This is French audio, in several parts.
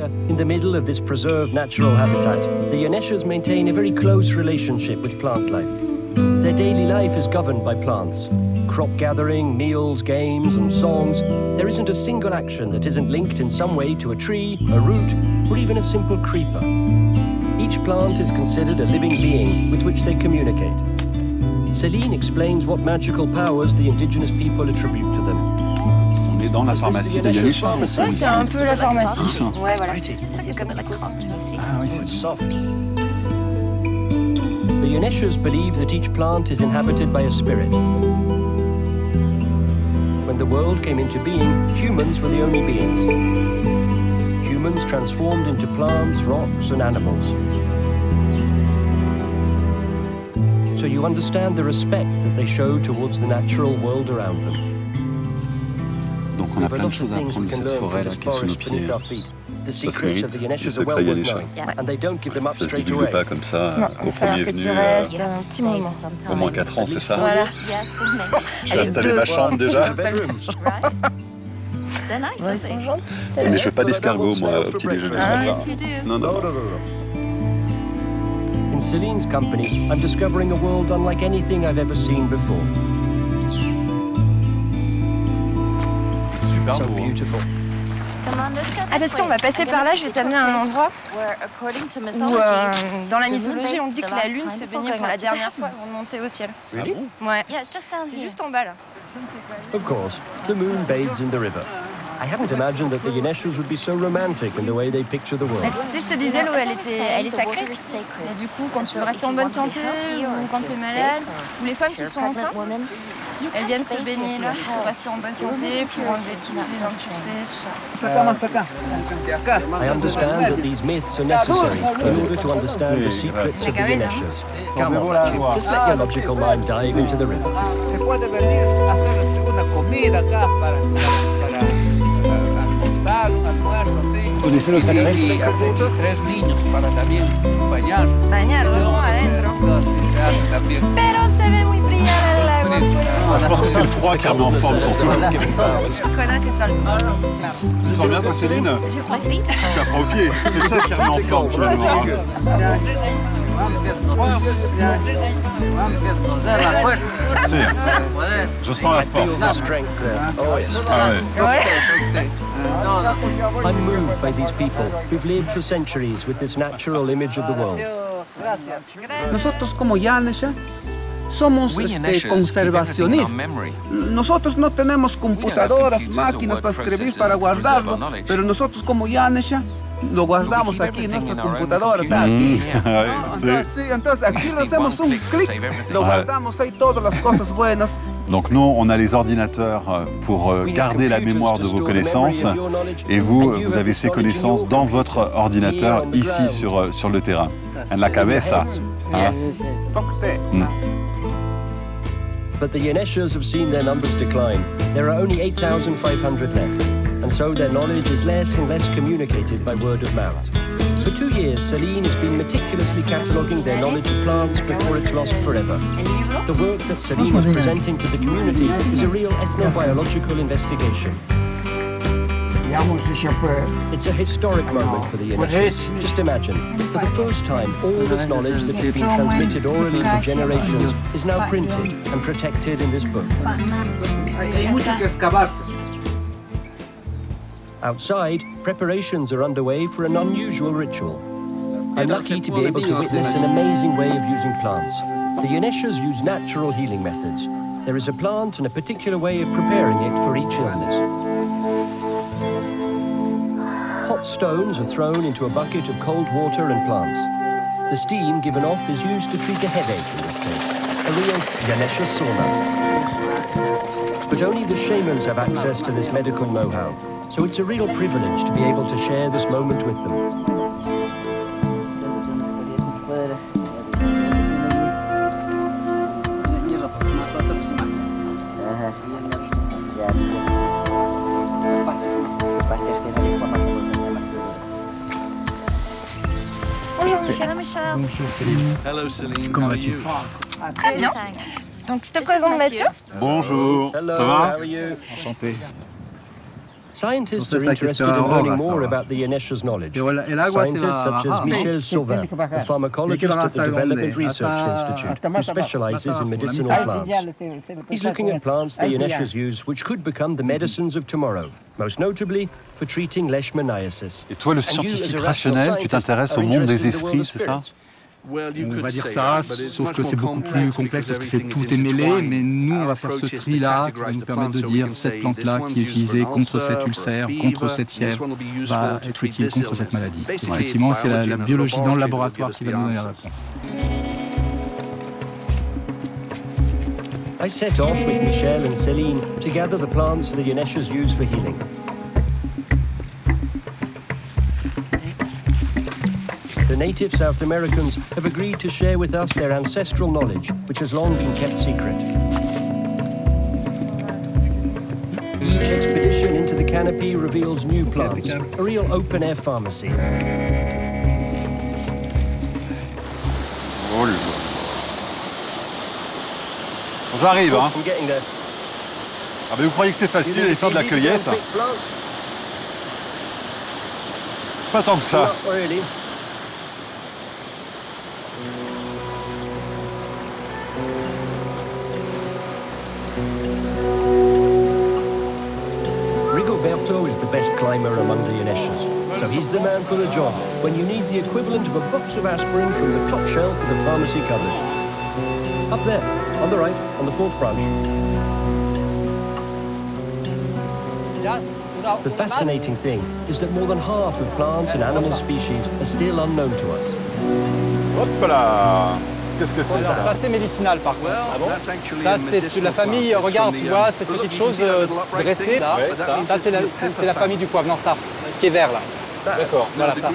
Here, in the middle of this preserved natural habitat, the Yaneshas maintain a very close relationship with plant life. Their daily life is governed by plants. Crop gathering, meals, games, and songs. There isn't a single action that isn't linked in some way to a tree, a root, or even a simple creeper. Each plant is considered a living being with which they communicate. Céline explains what magical powers the indigenous people attribute to them. On est dans la pharmacie des Yaneshas. Ouais, c'est un peu la pharmacie. Ouais, voilà. Ça fait comme la croûte. Ah oui, c'est Soft. The Yaneshas believe that each plant is inhabited by a spirit. When the world came into being, humans were the only beings. Humans transformed into plants, rocks, and animals. So you understand the respect that they show towards the natural world around them. Donc on a plein de choses à apprendre de cette forêt là qui est sous nos pieds. The Ça se secrets mérite, of the les Yaneshas are secrets well worth Yanesha. knowing, and they don't give them up Ça se straight divulgue away. pas comme ça Non, au il va falloir premier que tu venu. restes un petit moment. Au moins 4 ans, c'est ça. Voilà. Je vais installer ma chambre déjà. Ouais, ils sont gentils. Mais je fais pas d'escargot moi au petit déjeuner. Ah oui, Non, non, non. In Celine's company, I'm discovering a world unlike anything I've ever seen before. Super So beau. beautiful. Ah bah tiens, on va passer par là, je vais t'amener à un endroit où dans la mythologie on dit que la lune s'est baignée pour la dernière fois avant de monter au ciel. Really? Ouais, c'est juste en bas là. Of course, the moon bathes in the river. I hadn't imagined that the Yaneshas would be so romantic in the way they picture the Bah, world. tu sais, je te disais, l'eau elle est sacrée. Et du coup, quand tu veux rester en bonne santé ou quand t'es malade, ou les femmes qui sont enceintes, elles viennent se baigner là pour rester en bonne santé, pour enlever toutes les impuretés, tout ça. I understand that these myths are necessary in order to understand the secrets of the Yaneshas. Come on, just let your logical mind dive into the river. Se puede venir a hacer una comida acá para almorzar, un almuerzo así. Connaissez le Y sacré? hacer 3 niños para también bañar. Bañar, dos adentro. Sí, se hace también. Pero se ve muy fría el agua. Ah, je pense que c'est le froid qui remet en forme surtout. Conna, c'est ça. Tu te sens bien toi Céline? J'ai froid. T'as froid aux pieds, c'est ça qui remet en forme finalement. Nos da la fuerza. Je sens la Feel force. the strength there. Oh yes. Ah ouais. Ouais. I'm moved by these people who've lived for centuries with this natural image of the world. Nosotros como Yanesha somos conservacionistas. Nosotros no tenemos computadoras, máquinas para escribir, para guardarlo, pero nosotros como Yanesha lo guardamos aquí en nuestra computadora, está aquí. Entonces aquí le hacemos un clic, lo guardamos ahí todas las cosas buenas. Donc nous, on a les ordinateurs pour garder la mémoire de vos connaissances et vous, vous avez ces connaissances dans votre ordinateur ici sur le terrain. En la cabeza. Hein? But the Yaneshas have seen their numbers decline. There are only 8,500 left, and so their knowledge is less and less communicated by word of mouth. For 2 years, Céline has been meticulously cataloguing their knowledge of plants before it's lost forever. The work that Céline is presenting to the community is a real ethnobiological investigation. It's a historic moment for the Yaneshas. Just imagine, for the first time, all this knowledge that has been transmitted orally for generations is now printed and protected in this book. Hay mucho que excavar. Outside, preparations are underway for an unusual ritual. I'm lucky to be able to witness an amazing way of using plants. The Yaneshas use natural healing methods. There is a plant and a particular way of preparing it for each illness. Hot stones are thrown into a bucket of cold water and plants. The steam given off is used to treat a headache in this case, a real Yanesha sauna. But only the shamans have access to this medical know-how, so it's a real privilege to be able to share this moment with them. Bonjour Michel. Hello Céline. Comment How are vas-tu? you? Très bien. Donc je te présente Mathieu. Bonjour, Hello, ça va? how are you? Enchanté. Scientists are Entonces hay que interested in esperar learning horas more ahora. about the Inertia's knowledge. Pero el agua se Scientists va such as bajar. Michel Sauvin, a pharmacologist at the hasta Development dónde? Research Institute, who specializes in medicinal plants. He's looking at plants the Inertias use which could become the medicines of tomorrow, most notably for treating leishmaniasis. Et toi, le And you, as a scientifique rational rationnel, tu scientist, t'intéresses are au monde des interested in the world of esprits, c'est ça? spirits. On va dire ça, sauf que c'est beaucoup plus complexe parce que tout est mêlé, mais nous on va faire ce tri-là qui va nous permettre de dire cette plante-là qui est utilisée contre cet ulcère, contre cette fièvre, va être utile contre cette maladie. Et effectivement, c'est la biologie dans le laboratoire qui va nous donner la réponse. I set off with Michel and Céline to gather the plants the Inertias use for healing. The native South Americans have agreed to share with us their ancestral knowledge, which has long been kept secret. Each expedition into the canopy reveals new plants, a real open-air pharmacy. Oh, j'arrive, hein. I'm getting there. Ah, mais vous croyez que c'est facile d'aller faire de la cueillette? Pas tant que ça. Not really. Rigoberto is the best climber among the Inertias, so he's the man for the job when you need the equivalent of a box of aspirin from the top shelf of the pharmacy cupboard. Up there, on the right, on the fourth branch. The fascinating thing is that more than half of plant and animal species are still unknown to us. Hop là! Qu'est-ce que c'est Alors, ça c'est médicinal par contre. Ça c'est la famille, regarde, tu vois cette petite chose dressée là, ça c'est la famille du poivre, non ça, ce qui est vert là. D'accord. Voilà ça.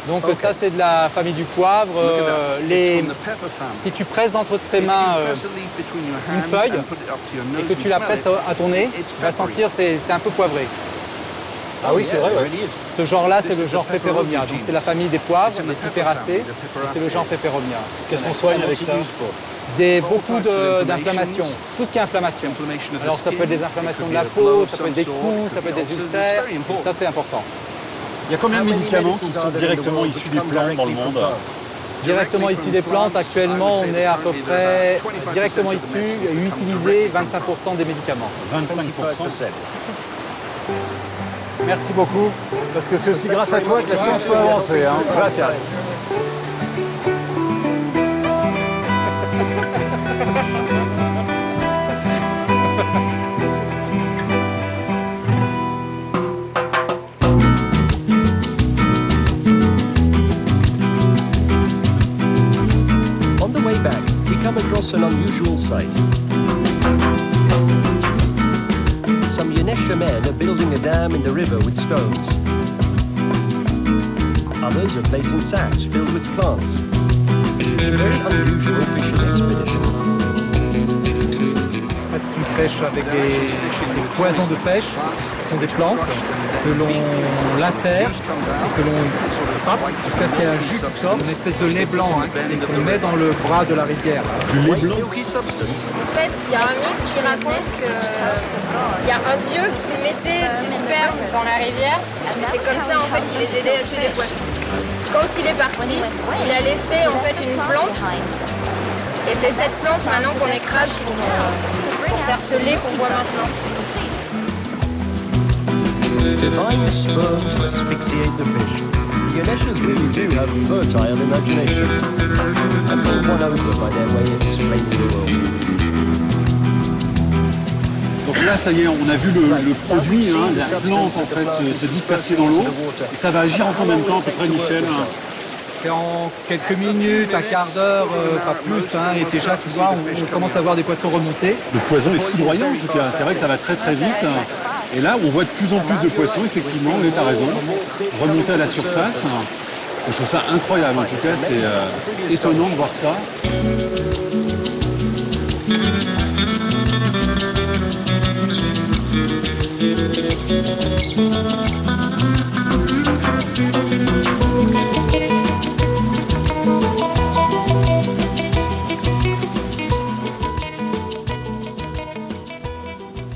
Donc ça c'est de la famille du poivre. Si tu presses entre tes mains une feuille et que tu la presses à ton nez, tu vas sentir c'est un peu poivré. Ah oui, c'est vrai, ouais. Ce genre-là, c'est le genre Peperomia. Donc c'est la famille des poivres, des pipéracées, et c'est le genre Peperomia. Qu'est-ce qu'on soigne avec ça? Beaucoup d'inflammations, tout ce qui est inflammation. Alors ça peut être des inflammations de la peau, ça peut être des coups, ça peut être des ulcères, ça c'est important. Il y a combien de médicaments qui sont directement issus des plantes dans le monde? Directement issus des plantes, actuellement on est à peu près directement issus, utilisés 25% des médicaments. 25%. Merci beaucoup, parce que c'est aussi grâce à toi que la science peut avancer. Hein. Gracias. On the way back, we come across an unusual sight. Some Inertia men are building a dam in the river with stones. Others are placing sacks filled with plants. This is a very unusual fishing expedition. En fait, c'est une pêche avec des poisons de pêche, qui sont des plantes que l'on lacère et que l'on frappe jusqu'à ce qu'il y ait un jus qui sorte, une espèce de lait blanc et qu'on met dans le bras de la rivière. Du lait blanc. En fait, il y a un mythe qui raconte qu'il y a un dieu qui mettait du sperme dans la rivière et c'est comme ça en fait qu'il les aidait à tuer des poissons. Quand il est parti, il a laissé en fait une plante et c'est cette plante maintenant qu'on écrase pour faire ce lait qu'on voit maintenant. Divine sperm to asphyxiate the fish. The Inertias really do have fertile imaginations. And pulled one over by their way of explaining the world. Donc là, ça y est, on a vu le produit, hein, la plante en fait, se disperser dans l'eau. Et ça va agir en combien de temps à peu près, Michel? C'est en quelques minutes, un quart d'heure, pas plus, hein, et déjà tu vois, on commence à voir des poissons remonter. Le poison est foudroyant en tout cas, c'est vrai que ça va très très vite. Et là, on voit de plus en plus de poissons, effectivement, oui, tu as raison, remonter à la surface. Je trouve ça incroyable, en tout cas, c'est étonnant de voir ça.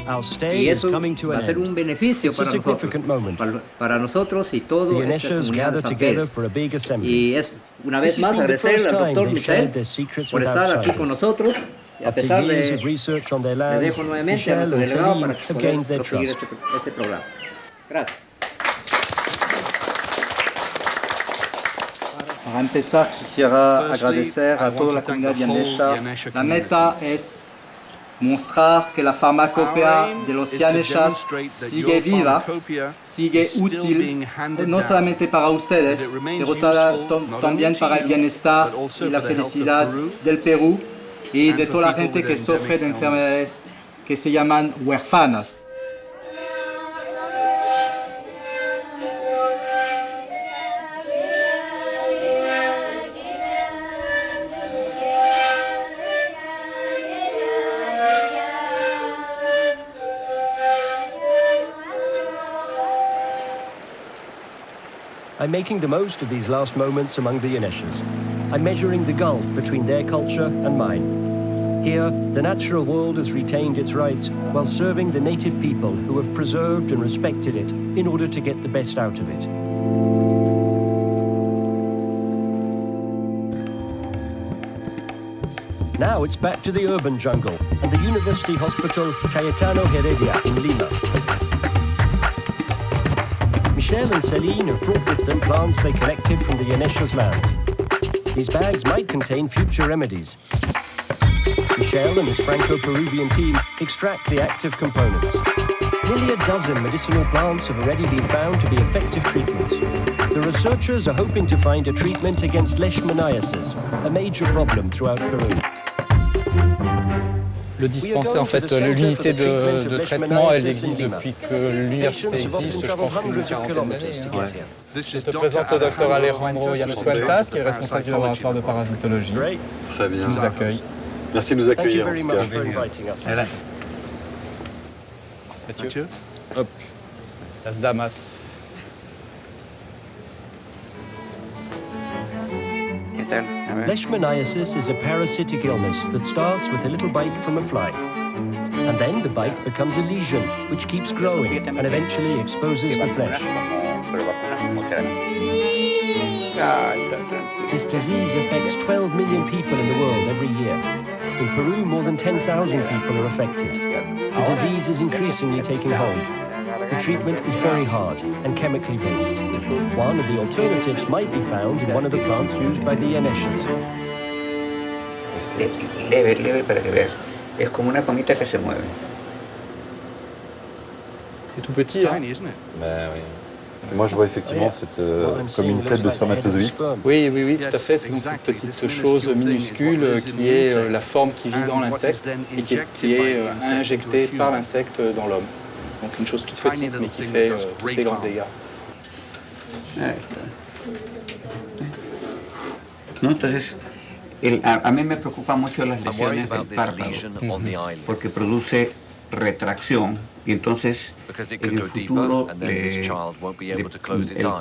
Our day is coming to an end. It's a significant moment. nosotros y The todo Yaneshas gather together for a big assembly. Y es una vez más agradecerle al doctor Michel por estar aquí con nosotros. Y a After pesar years de of research on their le lands, dejo nuevamente a Michel nuestro and delegado Celine para have poder gained their proseguir trust. este programa. Gracias. Para empezar, quisiera agradecer a toda la comunidad yanesha. La meta es mostrar que la farmacopea de los yaneshas sigue viva, sigue útil, no solamente para ustedes, pero también para el bienestar y la felicidad del Perú y de toda la gente que sufre de enfermedades que se llaman huérfanas. I'm making the most of these last moments among the Yaneshas. I'm measuring the gulf between their culture and mine. Here, the natural world has retained its rights while serving the native people who have preserved and respected it in order to get the best out of it. Now it's back to the urban jungle and the University Hospital Cayetano Heredia in Lima. Michel and Celine have brought with them plants they collected from the Yaneshas' lands. These bags might contain future remedies. Michel and his Franco-Peruvian team extract the active components. Nearly a dozen medicinal plants have already been found to be effective treatments. The researchers are hoping to find a treatment against leishmaniasis, a major problem throughout Peru. Le dispensaire, en fait, l'unité de traitement, elle existe depuis que l'université existe, je pense, une quarantaine d'années. Je te présente le docteur Alejandro Llanos-Huertas, qui est le responsable du laboratoire de parasitologie. Très bien. Qui nous accueille. Merci de nous Thank you accueillir. very en tout much cas. for inviting us. Mathieu. Hop. Las damas. Leishmaniasis is a parasitic illness that starts with a little bite from a fly. And then the bite becomes a lesion, which keeps growing and eventually exposes the flesh. This disease affects 12 million people in the world every year. In Peru, more than 10,000 people are affected. The disease is increasingly taking hold. The treatment is very hard and chemically based. One of the alternatives might be found in one of the plants used by the Yaneshas. Leve para que veas. Es como una comita que se mueve. C'est tout petit, hein? Ben oui. Parce que moi je vois effectivement cette, comme une tête de spermatozoïde. Oui, tout à fait. C'est donc cette petite chose minuscule qui est la forme qui vit dans l'insecte et qui est injectée par l'insecte dans l'homme. Donc une chose toute petite mais qui fait tous ces grands dégâts. No, entonces, a mí me preocupan mucho las lesiones del párpado porque produce retracción y entonces en el futuro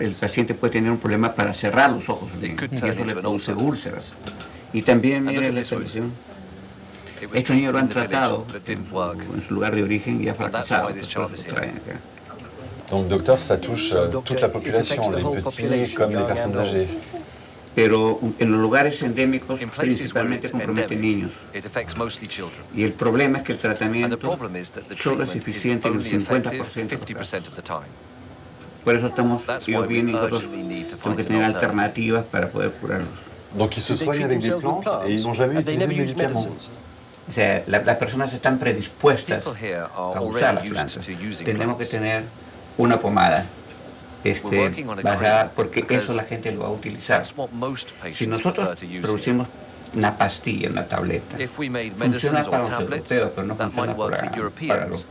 el paciente puede tener un problema para cerrar los ojos bien, y eso le produce úlceras. Y también, mire la televisión, estos niños lo han tratado en su lugar de origen y ha fracasado. Donc docteur, ça touche toute la population, les petits comme les personnes âgées. Pero en los lugares endémicos principalmente compromete niños. Y el problema es que el tratamiento solo es eficiente en el 50%. Por eso estamos, ellos vienen y nosotros tenemos que tener alternativas para poder curarlos. Donc ils se soignent avec des plantes et ils n'ont jamais utilisé de médicaments. O sea, las personas están predispuestas a usar las plantas. Tenemos que tener una pomada. Porque eso la gente lo va a utilizar. Si nosotros producimos una pastilla, una tableta, funciona para los europeos, pero no funciona para los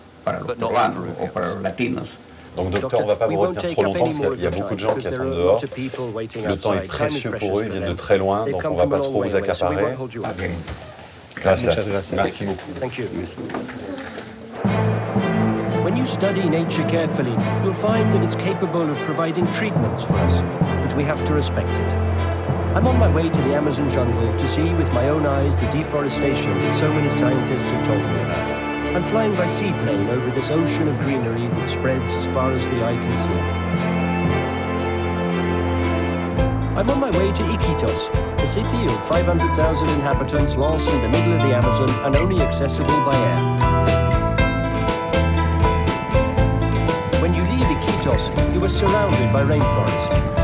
peruanos o para los latinos. Donc docteur, on ne va pas vous retenir trop longtemps parce qu'il y a beaucoup de gens qui attendent dehors. Le temps est précieux pour eux, ils viennent de très loin, donc on ne va pas trop vous accaparer. Gracias. Merci beaucoup. When you study nature carefully, you'll find that it's capable of providing treatments for us, but we have to respect it. I'm on my way to the Amazon jungle to see with my own eyes the deforestation that so many scientists have told me about. I'm flying by seaplane over this ocean of greenery that spreads as far as the eye can see. I'm on my way to Iquitos, a city of 500,000 inhabitants lost in the middle of the Amazon and only accessible by air. When you leave Iquitos, you are surrounded by rainforest.